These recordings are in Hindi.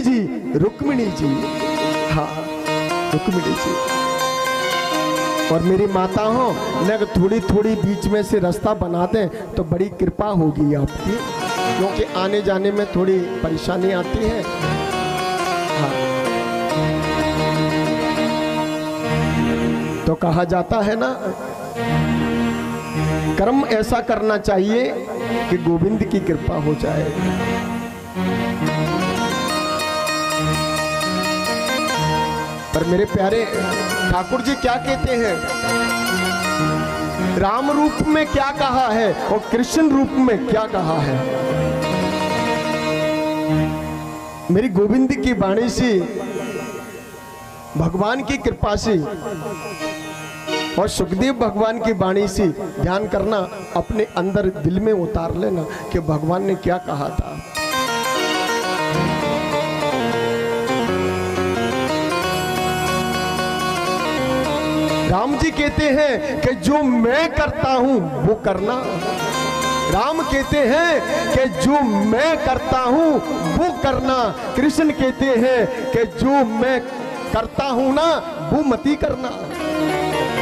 जी, रुक्मिणी जी, हाँ रुक्मिणी जी। और मेरी माता हो न थोड़ी थोड़ी बीच में से रास्ता बना दें तो बड़ी कृपा होगी आपकी, क्योंकि आने जाने में थोड़ी परेशानी आती है। हाँ तो कहा जाता है ना, कर्म ऐसा करना चाहिए कि गोविंद की कृपा हो जाए। पर मेरे प्यारे ठाकुर जी क्या कहते हैं, राम रूप में क्या कहा है और कृष्ण रूप में क्या कहा है। मेरी गोविंद की वाणी से, भगवान की कृपा से और सुखदेव भगवान की वाणी से ध्यान करना, अपने अंदर दिल में उतार लेना कि भगवान ने क्या कहा था। राम जी कहते हैं कि जो मैं करता हूं वो करना। राम कहते हैं कि जो मैं करता हूं वो करना। कृष्ण कहते हैं कि जो मैं करता हूं ना वो मती करना।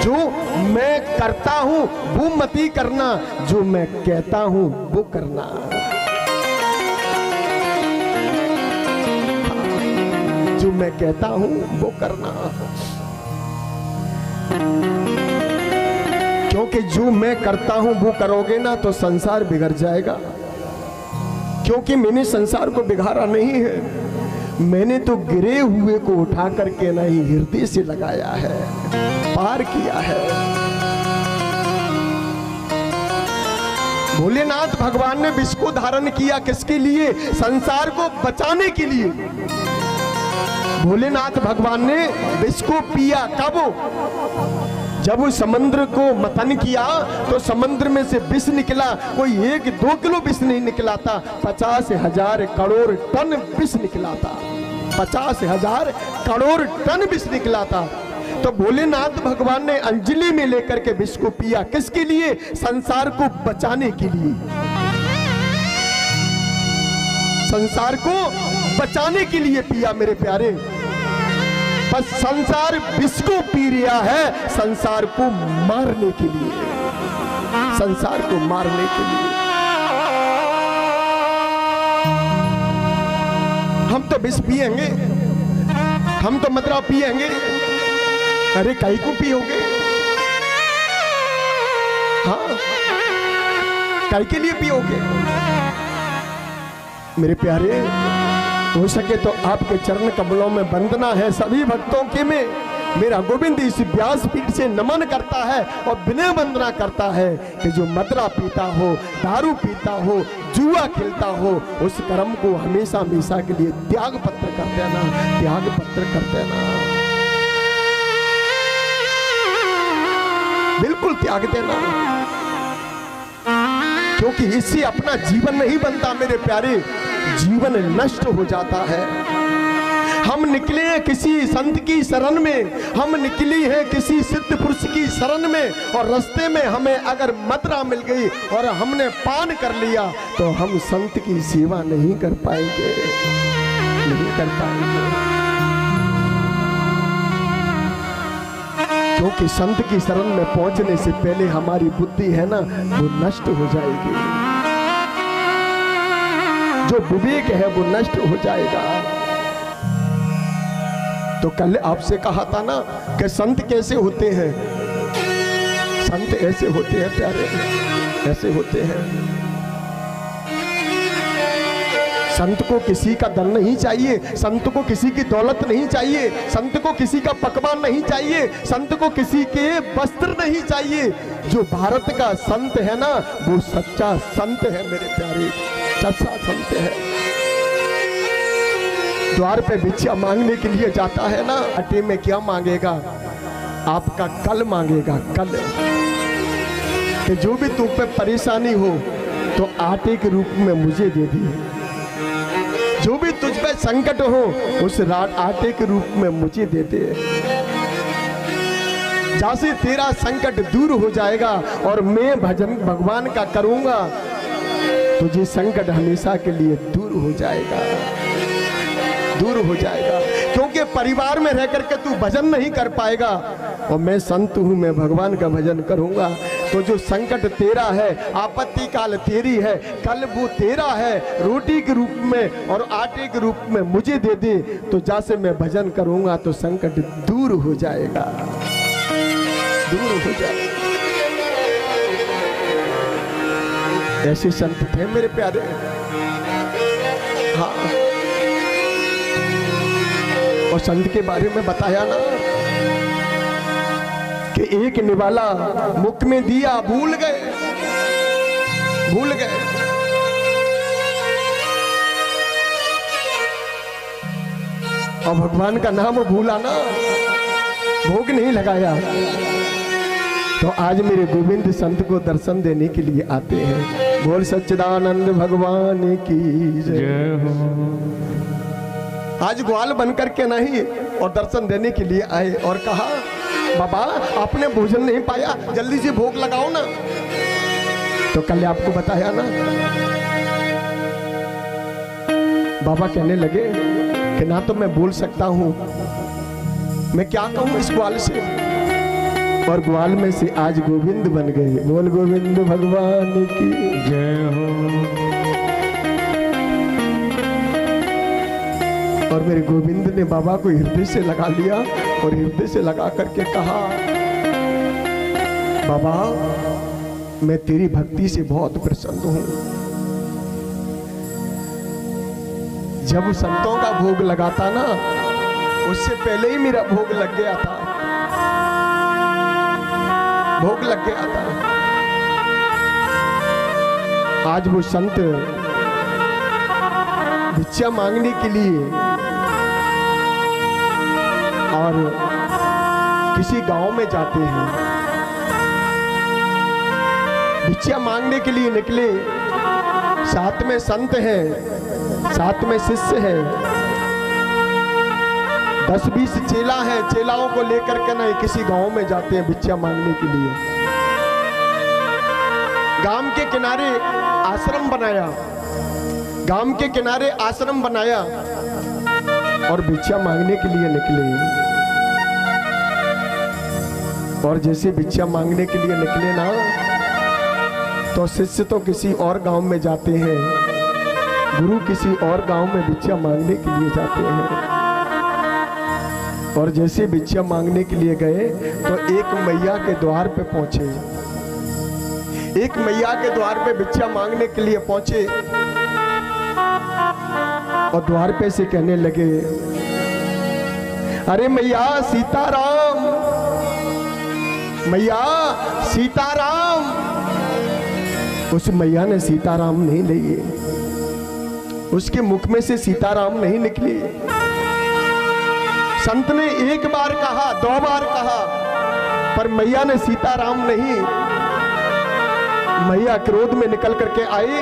जो मैं करता हूं वो मती करना, जो मैं कहता हूं वो करना। जो मैं कहता हूं वो करना, क्योंकि जो मैं करता हूं वो करोगे ना तो संसार बिगड़ जाएगा। क्योंकि मैंने संसार को बिगाड़ा नहीं है, मैंने तो गिरे हुए को उठा करके नहीं हृदय से लगाया है, पार किया है। भोलेनाथ भगवान ने विष को धारण किया किसके लिए? संसार को बचाने के लिए। भोलेनाथ भगवान ने विष को पिया कब? जब उस समुद्र को मंथन किया तो समुद्र में से विष निकला। कोई 1-2 किलो विष नहीं निकला था, 50,000 करोड़ टन विष निकला था। 50,000 करोड़ टन विष निकला था। तो भोलेनाथ भगवान ने अंजलि में लेकर के विष को पिया किसके लिए? संसार को बचाने के लिए। संसार को बचाने के लिए पिया मेरे प्यारे। बस संसार विष को पी रहा है संसार को मारने के लिए, संसार को मारने के लिए। हम तो विष पिएंगे, हम तो मदरा पिएंगे। अरे कहीं को पियोगे? हाँ कहीं के लिए पियोगे? मेरे प्यारे, हो सके तो आपके चरण कमलों में वंदना है सभी भक्तों के में। मेरा गोविंद इस व्यासपीठ से नमन करता है और विनय वंदना करता है कि जो मदरा पीता हो, दारू पीता हो, जुआ खेलता हो, उस कर्म को हमेशा हमेशा के लिए त्याग पत्र कर देना, त्याग पत्र कर देना, बिल्कुल त्याग देना। क्योंकि इससे अपना जीवन नहीं बनता मेरे प्यारे, जीवन नष्ट हो जाता है। हम निकले हैं किसी संत की शरण में, हम निकली हैं किसी सिद्ध पुरुष की शरण में, और रास्ते में हमें अगर मदरा मिल गई और हमने पान कर लिया तो हम संत की सेवा नहीं कर पाएंगे, नहीं कर पाएंगे। क्योंकि संत की शरण में पहुंचने से पहले हमारी बुद्धि है ना वो नष्ट हो जाएगी, जो विवेक है वो नष्ट हो जाएगा। तो कल आपसे कहा था ना कि संत कैसे होते हैं? संत ऐसे होते हैं प्यारे, ऐसे होते हैं। संत को किसी का धन नहीं चाहिए, संत को किसी की दौलत नहीं चाहिए, संत को किसी का पकवान नहीं चाहिए, संत को किसी के वस्त्र नहीं चाहिए। जो भारत का संत है ना वो सच्चा संत है मेरे प्यारे, सच्चा संत है। द्वार पे भिक्षा मांगने के लिए जाता है ना, आटे में क्या मांगेगा? आपका कल मांगेगा, कल। कि जो भी तुम पे परेशानी हो तो आटे के रूप में मुझे दे दी। जो भी तुझ पे संकट हो उस आटे के रूप में मुझे दे दे। जैसे तेरा संकट दूर हो जाएगा और मैं भजन भगवान का करूंगा, तुझे संकट हमेशा के लिए दूर हो जाएगा। दूर हो जाएगा। क्योंकि परिवार में रह करके तू भजन नहीं कर पाएगा, और मैं संत हूं, मैं भगवान का भजन करूंगा। तो जो संकट तेरा है, आपत्ति काल तेरी है, कल वो तेरा है, रोटी के रूप में और आटे के रूप में मुझे दे दे, तो जैसे मैं भजन करूंगा तो संकट दूर हो जाएगा, दूर हो जाएगा। ऐसे संत थे मेरे प्यारे। हाँ, और संत के बारे में बताया ना कि एक निवाला मुख में दिया भूल गए, भूल गए। और भगवान का नाम भूला ना, भोग नहीं लगाया। तो आज मेरे गोविंद संत को दर्शन देने के लिए आते हैं। बोल सच्चिदानंद भगवान की जय हो। आज ग्वाल बनकर के नहीं और दर्शन देने के लिए आए और कहा, बाबा आपने भोजन नहीं पाया, जल्दी से भोग लगाओ ना। तो कल आपको बताया ना, बाबा कहने लगे कि ना तो मैं बोल सकता हूं, मैं क्या कहूं इस ग्वाल से, और ग्वाल में से आज गोविंद बन गए। बोल गोविंद भगवान की जय हो। और मेरे गोविंद ने बाबा को हृदय से लगा लिया और हृदय से लगा करके कहा, बाबा मैं तेरी भक्ति से बहुत प्रसन्न हूं। जब संतों का भोग लगाता ना, उससे पहले ही मेरा भोग लग गया था, भोग लग गया था। आज वो संत भिक्षा मांगने के लिए और किसी गांव में जाते हैं, भिक्षा मांगने के लिए निकले। साथ में संत हैं, साथ में शिष्य हैं, 10-20 चेला है, चेलाओं को लेकर के ना किसी गांव में जाते हैं भिक्षा मांगने के लिए। गांव के किनारे आश्रम बनाया, गांव के किनारे आश्रम बनाया और भिक्षा मांगने के लिए निकले। और जैसे भिक्षा मांगने के लिए निकले ना, तो शिष्य तो किसी और गांव में जाते हैं, गुरु किसी और गांव में भिक्षा मांगने के लिए जाते हैं। और जैसे भिक्षा मांगने के लिए गए तो एक मैया के द्वार पे पहुंचे, एक मैया के द्वार पे भिक्षा मांगने के लिए पहुंचे और द्वार पे से कहने लगे, अरे मैया सीताराम, मैया सीताराम। उस मैया ने सीताराम नहीं लिए, उसके मुख में से सीताराम नहीं निकली। संत ने एक बार कहा, 2 बार कहा, पर मैया ने सीताराम नहीं। मैया क्रोध में निकल करके आई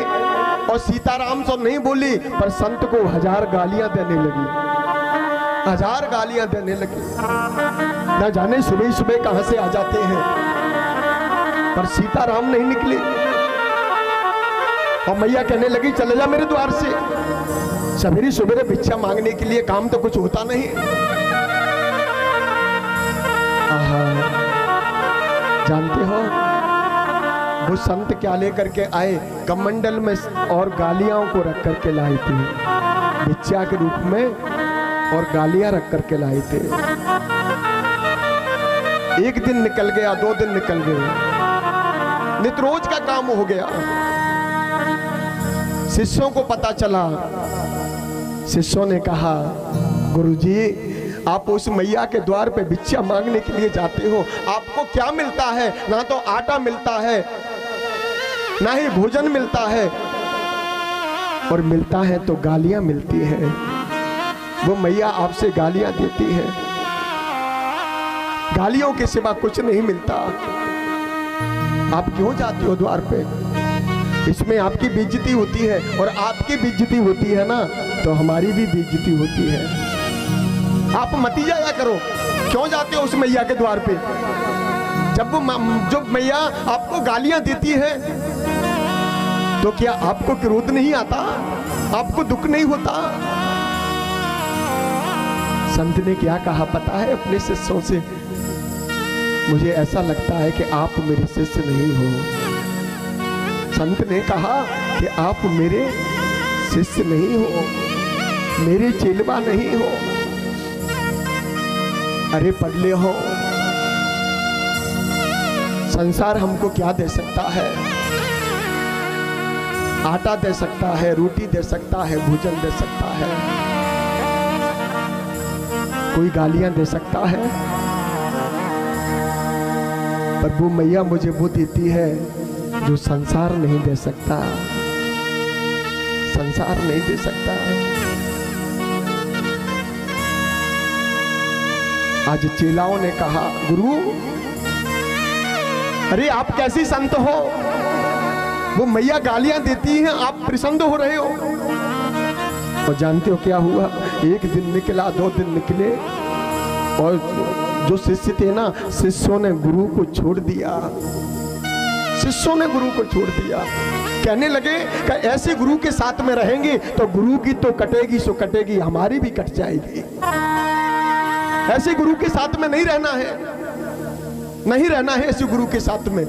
और सीताराम तो नहीं बोली, पर संत को 1000 गालियां देने लगी, 1000 गालियां देने लगी। न जाने सुबह सुबह कहां से आ जाते हैं, पर सीताराम नहीं निकले। और मैया कहने लगी, चले जा मेरे द्वार से, सवेरे सवेरे भिक्षा मांगने के लिए, काम तो कुछ होता नहीं। जानते हो वो संत क्या लेकर के आए? कमंडल में और गालियां को रख करके लाए थे, भिक्षा के रूप में, और गालियां रख करके लाए थे। एक दिन निकल गया, 2 दिन निकल गए, नित रोज का काम हो गया। शिष्यों को पता चला, शिष्यों ने कहा, गुरुजी आप उस मैया के द्वार पे भिक्षा मांगने के लिए जाते हो, आपको क्या मिलता है? ना तो आटा मिलता है, ना ही भोजन मिलता है, और मिलता है तो गालियां मिलती है। वो मैया आपसे गालियां देती है, गालियों के सिवा कुछ नहीं मिलता। आप क्यों जाते हो द्वार पे? इसमें आपकी बेइज्जती होती है, और आपकी बेइज्जती होती है ना, तो हमारी भी बेइज्जती होती है। आप मत ही जाया करो। क्यों जाते हो उस मैया के द्वार पे? जब मैया आपको गालियां देती है, तो क्या आपको क्रोध नहीं आता? आपको दुख नहीं होता? संत ने क्या कहा पता है अपने शिष्यों से? मुझे ऐसा लगता है कि आप मेरे शिष्य नहीं हो। संत ने कहा कि आप मेरे शिष्य नहीं हो, मेरे चेलवा नहीं हो। अरे पगले हो, संसार हमको क्या दे सकता है? आटा दे सकता है, रोटी दे सकता है, भोजन दे सकता है, कोई गालियां दे सकता है, पर वो मैया मुझे वो देती है जो संसार नहीं दे सकता। संसार नहीं दे सकता। आज चेलाओं ने कहा गुरु, अरे आप कैसी संत हो? वो मैया गालियां देती हैं, आप प्रसन्न हो रहे हो। और जानते हो क्या हुआ? एक दिन निकला, 2 दिन निकले, और जो शिष्य थे ना, शिष्यों ने गुरु को छोड़ दिया। शिष्यों ने गुरु को छोड़ दिया। कहने लगे कि ऐसे गुरु के साथ में रहेंगे तो गुरु की तो कटेगी सो कटेगी, हमारी भी कट जाएगी। ऐसे गुरु के साथ में नहीं रहना है, नहीं रहना है ऐसे गुरु के साथ में।